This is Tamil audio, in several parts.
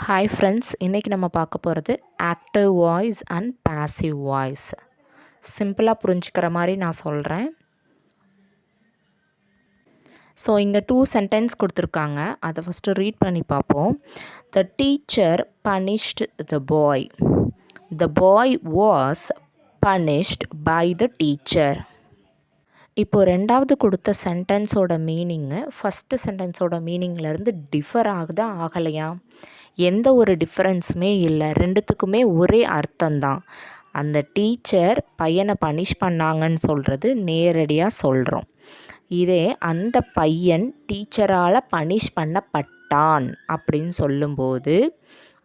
ஹாய் ஃப்ரெண்ட்ஸ், இன்றைக்கி நம்ம பார்க்க போகிறது active voice and passive voice. சிம்பிளாக புரிஞ்சுக்கிற மாதிரி நான் சொல்கிறேன். ஸோ இங்கே 2 சென்டென்ஸ் கொடுத்துருக்காங்க. அதை ஃபஸ்ட்டு ரீட் பண்ணி பார்ப்போம். The teacher punished the boy. The boy was punished by the teacher. இப்போது ரெண்டாவது கொடுத்த சென்டென்ஸோட மீனிங்கு ஃபஸ்ட்டு சென்டென்ஸோட மீனிங்லேருந்து டிஃபர் ஆகுதா ஆகலையா? எந்த ஒரு டிஃப்ரென்ஸுமே இல்லை, ரெண்டுத்துக்குமே ஒரே அர்த்தம்தான். அந்த டீச்சர் பையனை பனிஷ் பண்ணாங்கன்னு சொல்கிறது நேரடியாக சொல்கிறோம். இதே அந்த பையன் டீச்சரால் பனிஷ் பண்ணப்பட்டான் அப்படின்னு சொல்லும்போது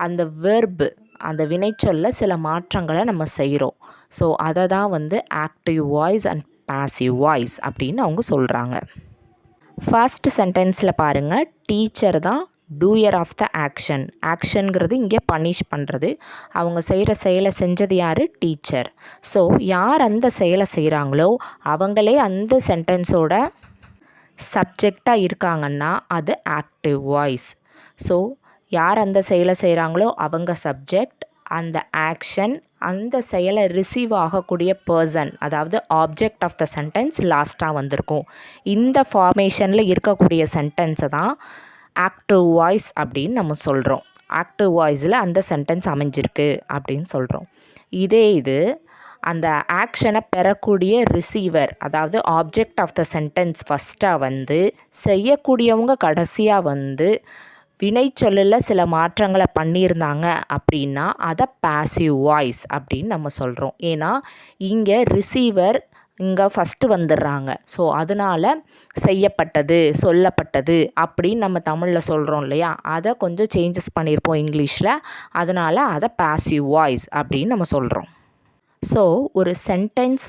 அந்த வெர்பு, அந்த வினைச்சொல்ல சில மாற்றங்களை நம்ம செய்கிறோம். ஸோ அதை தான் active voice and passive voice அப்படின்னு அவங்க சொல்கிறாங்க. ஃபர்ஸ்ட் சென்டென்ஸில் பாருங்கள், டீச்சர் தான் டூயர் ஆஃப் த ஆக்ஷன். ஆக்ஷனுங்கிறது இங்கே பனிஷ் பண்ணுறது. அவங்க செய்கிற செயலை செஞ்சது யார்? டீச்சர். ஸோ யார் அந்த செயலை செய்கிறாங்களோ அவங்களே அந்த சென்டென்ஸோட சப்ஜெக்டாக இருக்காங்கன்னா அது ஆக்டிவ் வாய்ஸ். ஸோ யார் அந்த செயலை செய்கிறாங்களோ அவங்க சப்ஜெக்ட், அந்த ஆக்ஷன், அந்த செயலை ரிசீவ் ஆகக்கூடிய பர்சன், அதாவது ஆப்ஜெக்ட் ஆஃப் த சென்டென்ஸ் லாஸ்ட்டாக வந்திருக்கும். இந்த ஃபார்மேஷனில் இருக்கக்கூடிய சென்டென்ஸை தான் ஆக்டிவ் வாய்ஸ் அப்படின்னு நம்ம சொல்கிறோம். ஆக்டிவ் வாய்ஸில் அந்த சென்டென்ஸ் அமைஞ்சிருக்கு அப்படின்னு சொல்கிறோம். இது அந்த ஆக்ஷனை பெறக்கூடிய ரிசீவர், அதாவது ஆப்ஜெக்ட் ஆஃப் த சென்டென்ஸ் ஃபஸ்ட்டாக செய்யக்கூடியவங்க கடைசியாக வினைச்சொல்லில் சில மாற்றங்களை பண்ணியிருந்தாங்க அப்படின்னா அதை பாசிவ் வாய்ஸ் அப்படின்னு நம்ம சொல்கிறோம். ஏன்னா இங்கே ரிசீவர் இங்கே ஃபஸ்ட்டு வந்துடுறாங்க. ஸோ அதனால் செய்யப்பட்டது, சொல்லப்பட்டது அப்படின்னு நம்ம தமிழில் சொல்கிறோம் இல்லையா, அதை கொஞ்சம் சேஞ்சஸ் பண்ணியிருப்போம் இங்கிலீஷில். அதனால் அதை பாசிவ் வாய்ஸ் அப்படின்னு நம்ம சொல்கிறோம். ஸோ ஒரு சென்டென்ஸ்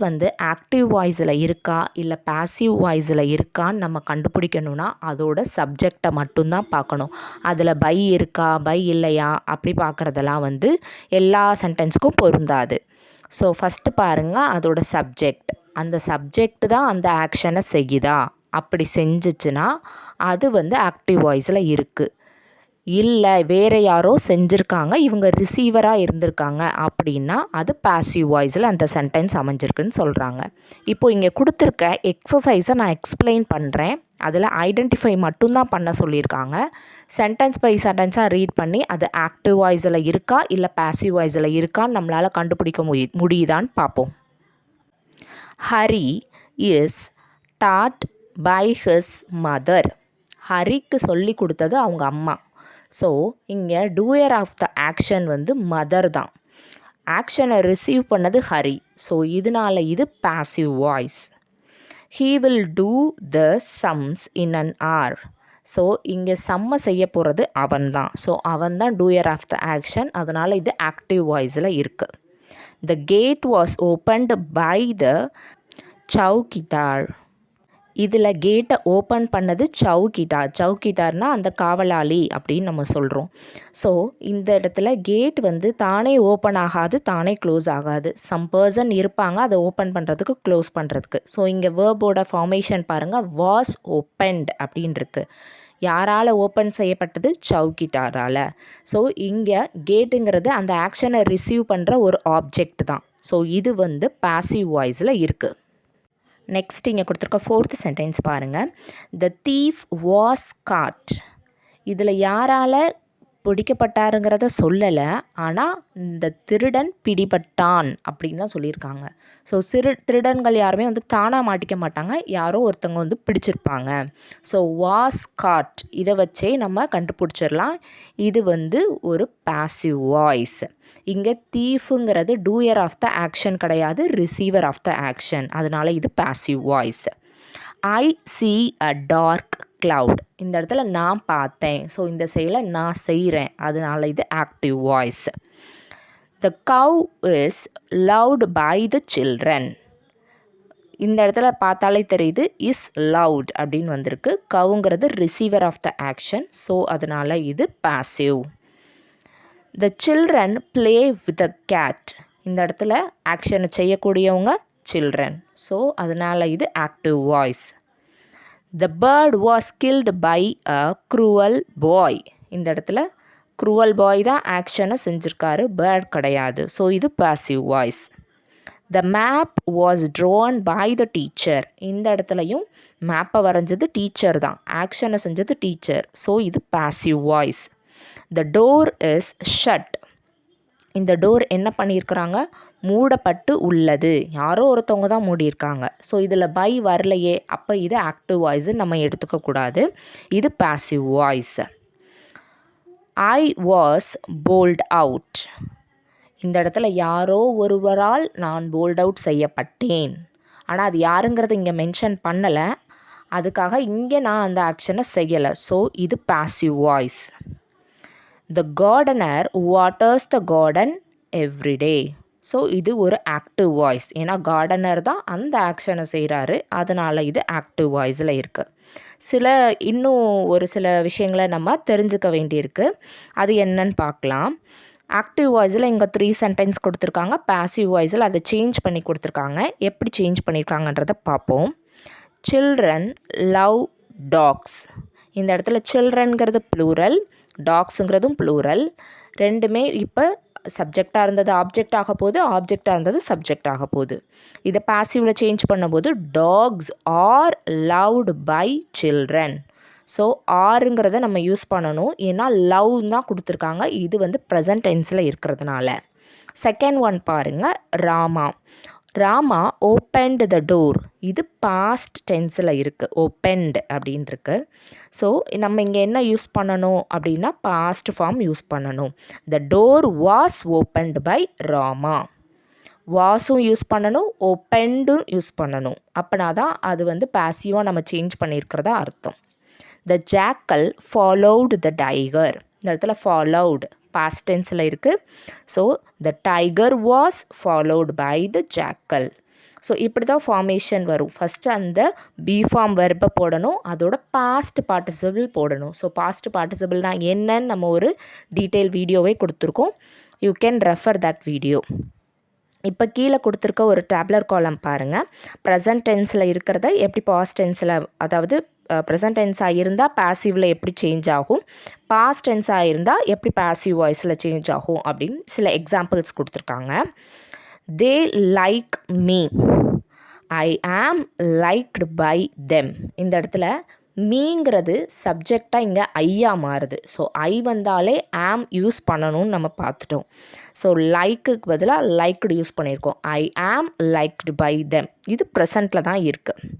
ஆக்டிவ் வாய்ஸில் இருக்கா இல்லை பாசிவ் வாய்ஸில் இருக்கான்னு நம்ம கண்டுபிடிக்கணும்னா அதோட சப்ஜெக்டை மட்டும்தான் பார்க்கணும். அதில் பை இருக்கா பை இல்லையா அப்படி பார்க்குறதெல்லாம் எல்லா சென்டென்ஸுக்கும் பொருந்தாது. ஸோ ஃபஸ்ட்டு பாருங்கள், அதோட சப்ஜெக்ட். அந்த சப்ஜெக்ட் தான் அந்த ஆக்ஷனை செய்யுதா? அப்படி செஞ்சிச்சுன்னா அது ஆக்டிவ் வாய்ஸில் இருக்குது. இல்லை வேறு யாரோ செஞ்சுருக்காங்க, இவங்க ரிசீவராக இருந்திருக்காங்க அப்படின்னா அது பாசிவ் வாய்ஸில் அந்த சென்டென்ஸ் அமைஞ்சிருக்குன்னு சொல்கிறாங்க. இப்போது இங்கே கொடுத்துருக்க எக்ஸசைஸை நான் எக்ஸ்பிளைன் பண்ணுறேன். அதில் ஐடென்டிஃபை மட்டும்தான் பண்ண சொல்லியிருக்காங்க. சென்டென்ஸ் பை சென்டென்ஸாக ரீட் பண்ணி அது ஆக்டிவ் வாய்ஸில் இருக்கா இல்லை பாசிவ் வாய்ஸில் இருக்கான்னு நம்மளால் கண்டுபிடிக்க முடியுதான்னு பார்ப்போம். Hari is taught by his mother. ஹரிக்கு சொல்லி கொடுத்தது அவங்க அம்மா. ஸோ இங்கே doer of the action mother தான். ஆக்ஷனை ரிசீவ் பண்ணது ஹரி. ஸோ இதனால் இது passive voice. He will do the sums in an hour. So இங்கே சம்மை செய்ய போகிறது அவன் தான். ஸோ அவன் தான் டூயர் ஆஃப் த ஆக்ஷன். அதனால் இது ஆக்டிவ் வாய்ஸில் இருக்குது. The gate was opened by the chowkidar. இதில் கேட்டை ஓப்பன் பண்ணது சவுக்கிதார். சவுக்கிதார்னால் அந்த காவலாளி அப்படின்னு நம்ம சொல்கிறோம். ஸோ இந்த இடத்துல கேட் தானே ஓப்பன் ஆகாது, தானே க்ளோஸ் ஆகாது. சம் பர்சன் இருப்பாங்க அதை ஓப்பன் பண்ணுறதுக்கு, க்ளோஸ் பண்ணுறதுக்கு. ஸோ இங்கே வேர்போட ஃபார்மேஷன் பாருங்கள், வாஸ் ஓப்பன்ட் அப்படின்னு இருக்குது. யாரால் ஓப்பன் செய்யப்பட்டது? சவுக்கிதாரால். ஸோ இங்கே கேட்டுங்கிறது அந்த ஆக்ஷனை ரிசீவ் பண்ணுற ஒரு ஆப்ஜெக்ட் தான். ஸோ இது பாசிவ் வாய்ஸில் இருக்குது. நெக்ஸ்ட் இங்கே கொடுத்துருக்க ஃபோர்த்து சென்டென்ஸ் பாருங்கள். The thief was caught. இதில் யாரால் பிடிக்கப்பட்டாருங்கிறத சொல்லலை, ஆனால் இந்த திருடன் பிடிபட்டான் அப்படின்னு தான் சொல்லியிருக்காங்க. ஸோ திருடன்கள் யாருமே தானாக மாட்டிக்க மாட்டாங்க, யாரோ ஒருத்தவங்க பிடிச்சிருப்பாங்க. ஸோ வாஸ் காட் இதை வச்சே நம்ம கண்டுபிடிச்சிடலாம். இது ஒரு பாசிவ் வாய்ஸ். இங்கே தீஃபுங்கிறது டூயர் ஆஃப் த ஆக்ஷன் கிடையாது, ரிசீவர் ஆஃப் த ஆக்ஷன். அதனால் இது passive voice. I see a dark cloud. இந்த இடத்துல நான் பார்த்தேன். ஸோ இந்த செயலை நான் செய்கிறேன். அதனால் இது active voice. The cow is loved by the children. இந்த இடத்துல பார்த்தாலே தெரியுது இஸ் லவுட் அப்படின்னு வந்திருக்கு. கவுங்கிறது receiver of the action. So அதனால் இது passive. The children play with the cat. இந்த இடத்துல ஆக்ஷனை செய்யக்கூடியவங்க children. ஸோ அதனால் இது active voice. The bird was killed by a cruel boy. இந்த இடத்துல க்ரூவல் பாய் தான் ஆக்ஷனை செஞ்சுருக்காரு, பேர்ட் கிடையாது. ஸோ இது passive voice. The map was drawn by the teacher. இந்த இடத்துலையும் மேப்பை வரைஞ்சது டீச்சர் தான், ஆக்ஷனை செஞ்சது டீச்சர். ஸோ இது passive voice. The door is shut. இந்த டோர் என்ன பண்ணியிருக்கிறாங்க, மூடப்பட்டு உள்ளது. யாரோ ஒருத்தவங்க தான் மூடியிருக்காங்க. ஸோ இதில் பை வரலையே, அப்போ இது ஆக்டிவ் வாய்ஸு நம்ம எடுத்துக்கக்கூடாது. இது passive voice. I was bowled out. இந்த இடத்துல யாரோ ஒருவரால் நான் போல்ட் அவுட் செய்யப்பட்டேன். ஆனால் அது யாருங்கிறது இங்கே மென்ஷன் பண்ணலை, அதுக்காக இங்கே நான் அந்த ஆக்ஷனை செய்யலை. ஸோ இது passive voice. The gardener waters the garden every day. So இது ஒரு ஆக்டிவ் வாய்ஸ். ஏன்னா கார்டனர் தான் அந்த ஆக்ஷனை செய்கிறாரு, அதனால் இது ஆக்டிவ் வாய்ஸில் இருக்குது. இன்னும் ஒரு சில விஷயங்களை நம்ம தெரிஞ்சுக்க வேண்டியிருக்கு. அது என்னன்னு பார்க்கலாம். ஆக்டிவ் வாய்ஸில் இங்கே 3 சென்டென்ஸ் கொடுத்துருக்காங்க. பாசிவ் வாய்ஸில் அதை சேஞ்ச் பண்ணி கொடுத்துருக்காங்க. எப்படி சேஞ்ச் பண்ணியிருக்காங்கன்றதை பார்ப்போம். Children love tax. இந்த இடத்துல சில்ட்ரன்கிறது ப்ளூரல், டாக்ஸுங்கிறதும் ப்ளூரல். ரெண்டுமே இப்போ சப்ஜெக்டாக இருந்தது ஆப்ஜெக்ட் ஆக போகுது, ஆப்ஜெக்டாக இருந்தது சப்ஜெக்ட் ஆக போகுது. இதை பாசிவில் சேஞ்ச் பண்ணும்போது dogs are loved by children. So ஆருங்கிறத நம்ம யூஸ் பண்ணணும், ஏன்னா லவ் தான் கொடுத்துருக்காங்க. இது வந்து ப்ரெசன்ட் டென்ஸில் இருக்கிறதுனால. செகண்ட் ஒன் பாருங்கள், Rama. Rama opened the door. இது பாஸ்ட் டென்ஸில் இருக்குது, ஓப்பன்டு அப்படின்னு இருக்கு. ஸோ நம்ம இங்கே என்ன யூஸ் பண்ணணும் அப்படின்னா பாஸ்ட் ஃபார்ம் யூஸ் பண்ணணும். The door was opened by Rama. வாஸும் யூஸ் பண்ணணும், ஓப்பன்டும் யூஸ் பண்ணணும். அப்படின்னா தான் அது வந்து பாசிவாக நம்ம சேஞ்ச் பண்ணியிருக்கிறதா அர்த்தம். The jackal followed the tiger. இந்த இடத்துல followed past tenseல இருக்குது. So the tiger was followed by the jackal. So இப்படி தான் ஃபார்மேஷன் வரும். ஃபஸ்ட்டு அந்த பி ஃபார்ம் வெர்பை போடணும், அதோட பாஸ்ட் பார்ட்டிசிபிள் போடணும். ஸோ பாஸ்ட் பார்ட்டிசிபிள்னால் என்னன்னு நம்ம ஒரு டீட்டெயில் வீடியோவே கொடுத்துருக்கோம். You can refer that video. இப்போ கீழே கொடுத்துருக்க ஒரு டேப்லர் காலம் பாருங்கள். ப்ரெசன்ட் டென்ஸில் இருக்கிறத எப்படி பாஸ்ட் டென்ஸில், அதாவது ப்ரெசன்ட் டென்ஸாக இருந்தால் பாசிவில் எப்படி சேஞ்ச் ஆகும், பாஸ்ட் டென்ஸாக இருந்தால் எப்படி பாசிவ் வாய்ஸில் சேஞ்ச் ஆகும் அப்படின்னு சில எக்ஸாம்பிள்ஸ் கொடுத்துருக்காங்க. தே லைக் மீ, ஐ ஆம் லைக்டு பை தெம். இந்த இடத்துல மீங்கிறது சப்ஜெக்டாக இங்கே ஐயா மாறுது. ஸோ ஐ வந்தாலே ஆம் யூஸ் பண்ணணும்னு நம்ம பார்த்துட்டோம். ஸோ லைக்குக்கு பதிலாக லைக்டு யூஸ் பண்ணியிருக்கோம். ஐ ஆம் லைக்டு பை தெம். இது ப்ரெசண்ட்டில் தான் இருக்குது.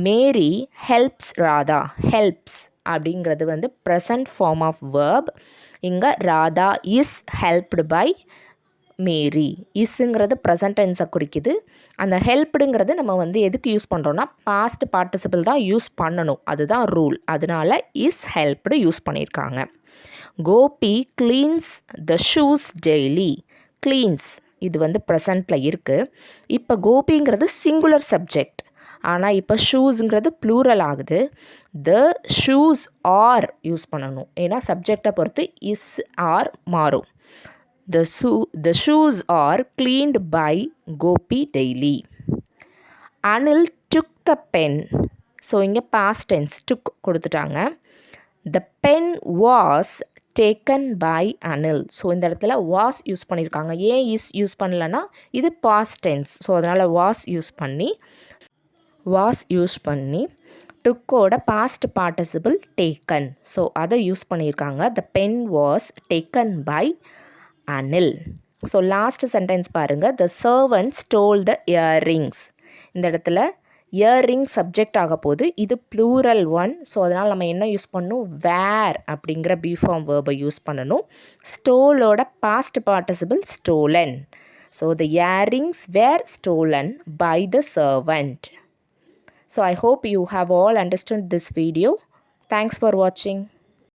மேரி ஹெல்ப்ஸ் ராதா. ஹெல்ப்ஸ் அப்படிங்கிறது வந்து ப்ரெசன்ட் ஃபார்ம் ஆஃப் வேர்ப். இங்கே Radha is helped by Mary. இஸ்ஸுங்கிறது ப்ரெசன்ட் டென்ஸை குறிக்குது. அந்த ஹெல்ப்டுங்கிறது நம்ம வந்து எதுக்கு யூஸ் பண்ணுறோன்னா பாஸ்ட் பார்ட்டிசிபிள் தான் யூஸ் பண்ணணும், அதுதான் ரூல். அதனால இஸ் ஹெல்ப்டு யூஸ் பண்ணியிருக்காங்க. Gopi cleans the shoes daily. Cleans இது வந்து ப்ரெசண்ட்டில் இருக்குது. இப்போ கோபிங்கிறது சிங்குலர் சப்ஜெக்ட், ஆனால் இப்போ ஷூஸுங்கிறது ப்ளூரல் ஆகுது. த ஷூஸ் ஆர் யூஸ் பண்ணணும், ஏன்னா சப்ஜெக்டை பொறுத்து இஸ் ஆர் மாறும். The shoes are cleaned by Gopi daily. Anil took the pen. So இங்கே past tense took கொடுத்துட்டாங்க. The pen was taken by Anil. So இந்த இடத்துல was யூஸ் பண்ணியிருக்காங்க. ஏன் is யூஸ் பண்ணலன்னா இது past tense. ஸோ அதனால் was யூஸ் பண்ணி டுக்கோட பாஸ்ட் பார்ட்டிசிபிள் taken. ஸோ அதை யூஸ் பண்ணியிருக்காங்க. The pen was taken by Anil. So last sentence பாருங்கள். The servant stole the earrings. இந்த இடத்துல இயரிங் சப்ஜெக்ட் ஆக போது, இது ப்ளூரல் ஒன். ஸோ அதனால் நம்ம என்ன யூஸ் பண்ணணும், வேர் அப்படிங்கிற பி ஃபார்ம் வேர்பை யூஸ் பண்ணணும். ஸ்டோலோட past participle stolen. So the earrings were stolen by the servant. So I hope you have all understood this video. Thanks for watching.